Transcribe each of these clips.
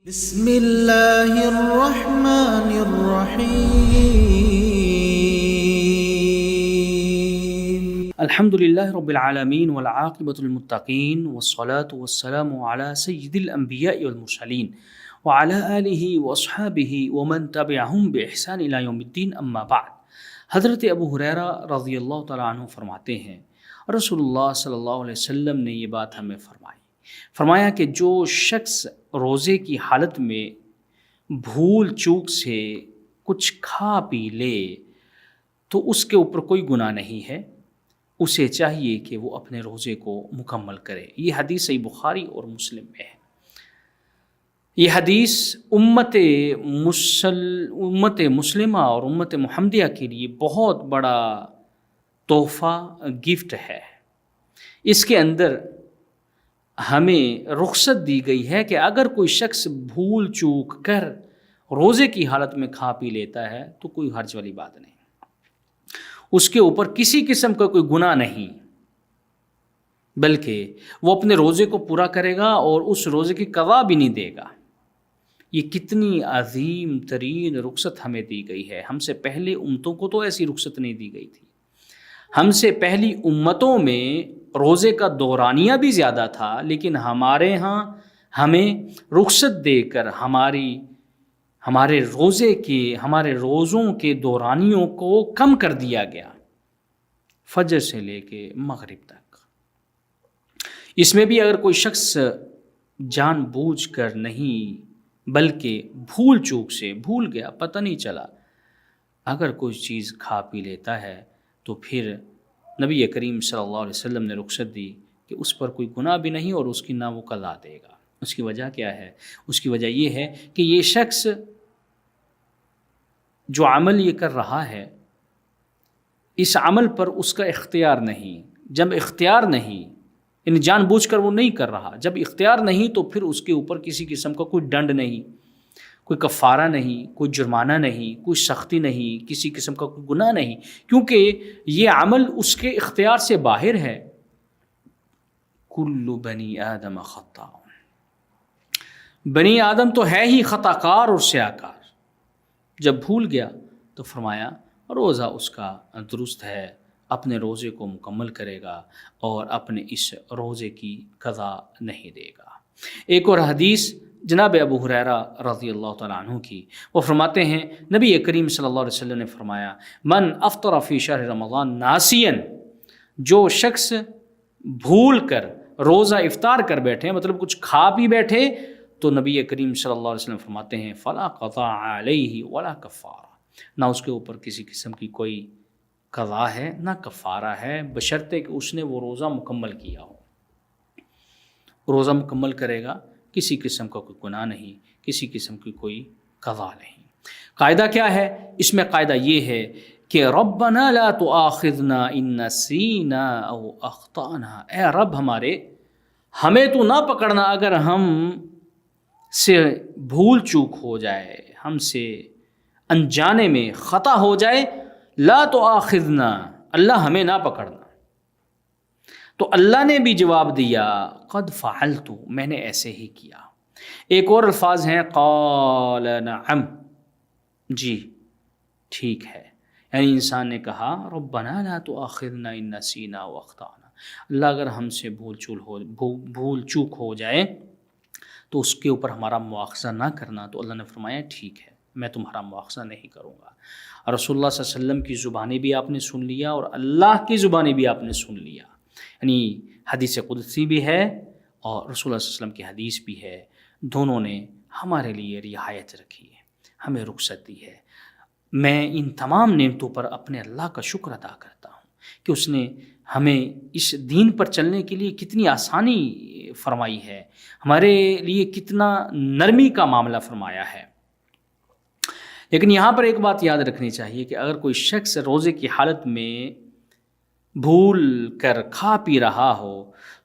بسم اللہ الرحمن الرحیم الحمد للہ رب العالمین والعاقبۃ للمتقین والصلاة والسلام علی سید الانبیاء والمرسلین وعلی آلہ واصحابہ ومن تبعہم بإحسان الی یوم الدین اما بعد۔ حضرت ابو ہریرہ رضی اللہ تعالیٰ عنہ فرماتے ہیں رسول اللہ صلی اللہ علیہ وسلم نے یہ بات ہمیں فرمایا کہ جو شخص روزے کی حالت میں بھول چوک سے کچھ کھا پی لے تو اس کے اوپر کوئی گناہ نہیں ہے، اسے چاہیے کہ وہ اپنے روزے کو مکمل کرے۔ یہ حدیث صحیح بخاری اور مسلم میں ہے۔ یہ حدیث امت مسلمہ اور امت محمدیہ کے لیے بہت بڑا تحفہ گفٹ ہے۔ اس کے اندر ہمیں رخصت دی گئی ہے کہ اگر کوئی شخص بھول چوک کر روزے کی حالت میں کھا پی لیتا ہے تو کوئی حرج والی بات نہیں، اس کے اوپر کسی قسم کا کوئی گناہ نہیں، بلکہ وہ اپنے روزے کو پورا کرے گا اور اس روزے کی قضا بھی نہیں دے گا۔ یہ کتنی عظیم ترین رخصت ہمیں دی گئی ہے۔ ہم سے پہلے امتوں کو تو ایسی رخصت نہیں دی گئی تھی۔ ہم سے پہلی امتوں میں روزے کا دورانیہ بھی زیادہ تھا، لیکن ہمارے ہاں ہمیں رخصت دے کر ہمارے روزوں کے دورانیوں کو کم کر دیا گیا، فجر سے لے کے مغرب تک۔ اس میں بھی اگر کوئی شخص جان بوجھ کر نہیں بلکہ بھول چوک سے بھول گیا، پتہ نہیں چلا، اگر کوئی چیز کھا پی لیتا ہے تو پھر نبی کریم صلی اللہ علیہ وسلم نے رخصت دی کہ اس پر کوئی گناہ بھی نہیں اور اس کی نہ وہ قضا دے گا۔ اس کی وجہ کیا ہے؟ اس کی وجہ یہ ہے کہ یہ شخص جو عمل یہ کر رہا ہے، اس عمل پر اس کا اختیار نہیں۔ جب اختیار نہیں، یعنی جان بوجھ کر وہ نہیں کر رہا، جب اختیار نہیں تو پھر اس کے اوپر کسی قسم کا کوئی ڈنڈ نہیں، کوئی کفارہ نہیں، کوئی جرمانہ نہیں، کوئی سختی نہیں، کسی قسم کا کوئی گناہ نہیں، کیونکہ یہ عمل اس کے اختیار سے باہر ہے۔ کل بنی آدم خطاء، بنی آدم تو ہے ہی خطا کار اور سیاہ کار۔ جب بھول گیا تو فرمایا روزہ اس کا درست ہے، اپنے روزے کو مکمل کرے گا اور اپنے اس روزے کی قضا نہیں دے گا۔ ایک اور حدیث جناب ابو ہریرہ رضی اللہ تعالیٰ عنہ کی، وہ فرماتے ہیں نبی کریم صلی اللہ علیہ وسلم نے فرمایا من افطر فی شہر رمضان ناسیا، جو شخص بھول کر روزہ افطار کر بیٹھے، مطلب کچھ کھا پی بیٹھے، تو نبی کریم صلی اللہ علیہ وسلم فرماتے ہیں فلا قضاء علیہ ولا کفارہ، نہ اس کے اوپر کسی قسم کی کوئی قضا ہے نہ کفارہ ہے، بشرطے کہ اس نے وہ روزہ مکمل کیا ہو۔ روزہ مکمل کرے گا، کسی قسم کا کوئی گناہ نہیں، کسی قسم کی کوئی قضا نہیں۔ قاعدہ کیا ہے؟ اس میں قاعدہ یہ ہے کہ ربنا لا تؤاخذنا ان نسینا او اخطانا، اے رب ہمیں تو نہ پکڑنا اگر ہم سے بھول چوک ہو جائے، ہم سے انجانے میں خطا ہو جائے، لا تؤاخذنا، اللہ ہمیں نہ پکڑنا۔ تو اللہ نے بھی جواب دیا قد فعلت، میں نے ایسے ہی کیا۔ ایک اور الفاظ ہیں قال نعم، جی ٹھیک ہے، یعنی انسان نے کہا ربنا لا تؤاخذنا ان نسینا واخطانا، اللہ اگر ہم سے بھول چوک ہو جائے تو اس کے اوپر ہمارا مواخذہ نہ کرنا۔ تو اللہ نے فرمایا ٹھیک ہے، میں تمہارا مواخذہ نہیں کروں گا۔ رسول اللہ صلی اللہ علیہ وسلم کی زبانی بھی آپ نے سن لیا اور اللہ کی زبانی بھی آپ نے سن لیا، یعنی حدیث قدسی بھی ہے اور رسول اللہ صلی اللہ علیہ وسلم کی حدیث بھی ہے، دونوں نے ہمارے لیے رعایت رکھی ہے، ہمیں رخصت دی ہے۔ میں ان تمام نعمتوں پر اپنے اللہ کا شکر ادا کرتا ہوں کہ اس نے ہمیں اس دین پر چلنے کے لیے کتنی آسانی فرمائی ہے، ہمارے لیے کتنا نرمی کا معاملہ فرمایا ہے۔ لیکن یہاں پر ایک بات یاد رکھنی چاہیے کہ اگر کوئی شخص روزے کی حالت میں بھول کر کھا پی رہا ہو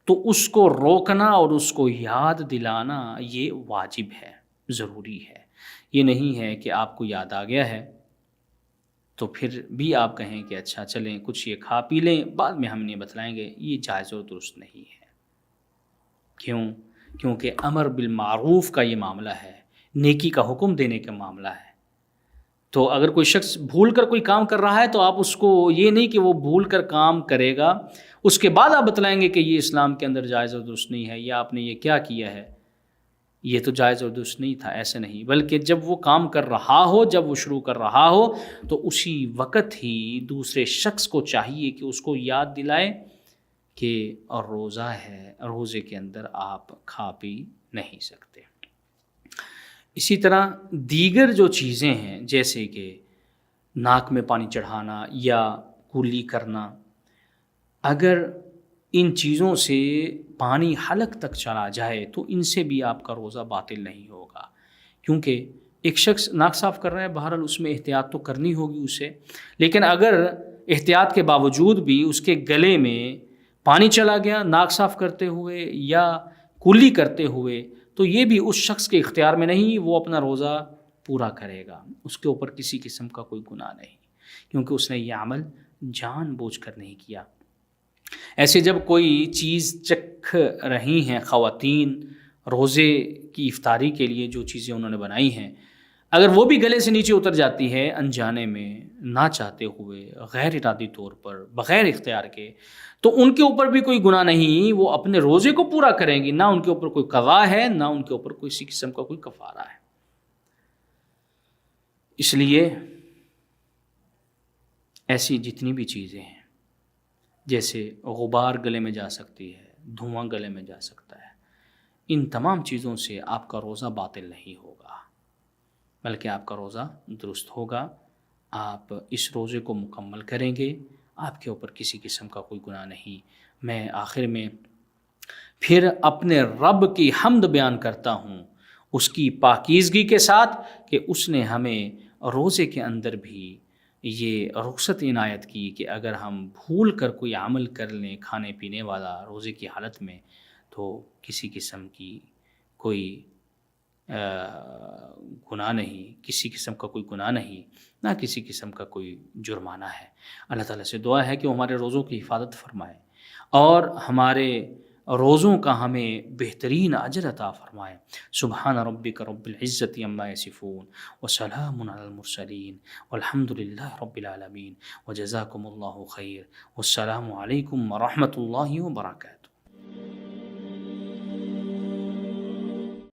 تو اس کو روکنا اور اس کو یاد دلانا یہ واجب ہے، ضروری ہے۔ یہ نہیں ہے کہ آپ کو یاد آ گیا ہے تو پھر بھی آپ کہیں کہ اچھا چلیں کچھ یہ کھا پی لیں، بعد میں ہم نہیں بتلائیں گے، یہ جائز و درست نہیں ہے۔ کیونکہ امر بالمعروف کا یہ معاملہ ہے، نیکی کا حکم دینے کا معاملہ ہے۔ تو اگر کوئی شخص بھول کر کوئی کام کر رہا ہے تو آپ اس کو یہ نہیں کہ وہ بھول کر کام کرے گا اس کے بعد آپ بتلائیں گے کہ یہ اسلام کے اندر جائز اور درست نہیں ہے، یا آپ نے یہ کیا کیا ہے، یہ تو جائز اور درست نہیں تھا، ایسے نہیں، بلکہ جب وہ کام کر رہا ہو، جب وہ شروع کر رہا ہو تو اسی وقت ہی دوسرے شخص کو چاہیے کہ اس کو یاد دلائے کہ روزہ ہے، روزے کے اندر آپ کھا پی نہیں سکتے۔ اسی طرح دیگر جو چیزیں ہیں جیسے کہ ناک میں پانی چڑھانا یا کولی کرنا، اگر ان چیزوں سے پانی حلق تک چلا جائے تو ان سے بھی آپ کا روزہ باطل نہیں ہوگا، کیونکہ ایک شخص ناک صاف کر رہا ہے، بہرحال اس میں احتیاط تو کرنی ہوگی اسے، لیکن اگر احتیاط کے باوجود بھی اس کے گلے میں پانی چلا گیا ناک صاف کرتے ہوئے یا کولی کرتے ہوئے تو یہ بھی اس شخص کے اختیار میں نہیں، وہ اپنا روزہ پورا کرے گا، اس کے اوپر کسی قسم کا کوئی گناہ نہیں، کیونکہ اس نے یہ عمل جان بوجھ کر نہیں کیا۔ ایسے جب کوئی چیز چکھ رہی ہیں خواتین روزے کی افطاری کے لیے، جو چیزیں انہوں نے بنائی ہیں، اگر وہ بھی گلے سے نیچے اتر جاتی ہے انجانے میں، نہ چاہتے ہوئے، غیر ارادی طور پر، بغیر اختیار کے، تو ان کے اوپر بھی کوئی گناہ نہیں، وہ اپنے روزے کو پورا کریں گی، نہ ان کے اوپر کوئی قضا ہے، نہ ان کے اوپر کسی قسم کا کوئی کفارہ ہے۔ اس لیے ایسی جتنی بھی چیزیں ہیں، جیسے غبار گلے میں جا سکتی ہے، دھواں گلے میں جا سکتا ہے، ان تمام چیزوں سے آپ کا روزہ باطل نہیں ہوگا، بلکہ آپ کا روزہ درست ہوگا، آپ اس روزے کو مکمل کریں گے، آپ کے اوپر کسی قسم کا کوئی گناہ نہیں۔ میں آخر میں پھر اپنے رب کی حمد بیان کرتا ہوں اس کی پاکیزگی کے ساتھ کہ اس نے ہمیں روزے کے اندر بھی یہ رخصت عنایت کی کہ اگر ہم بھول کر کوئی عمل کر لیں کھانے پینے والا روزے کی حالت میں تو کسی قسم کی کوئی گناہ نہیں، کسی قسم کا کوئی گناہ نہیں، نہ کسی قسم کا کوئی جرمانہ ہے۔ اللہ تعالیٰ سے دعا ہے کہ وہ ہمارے روزوں کی حفاظت فرمائے اور ہمارے روزوں کا ہمیں بہترین اجر عطا فرمائے۔ سبحان ربک رب العزت عما یصفون وسلام علی المرسلین والحمد للہ رب العالمین وجزاکم اللہ خیر والسلام علیکم ورحمۃ اللہ وبرکاتہ۔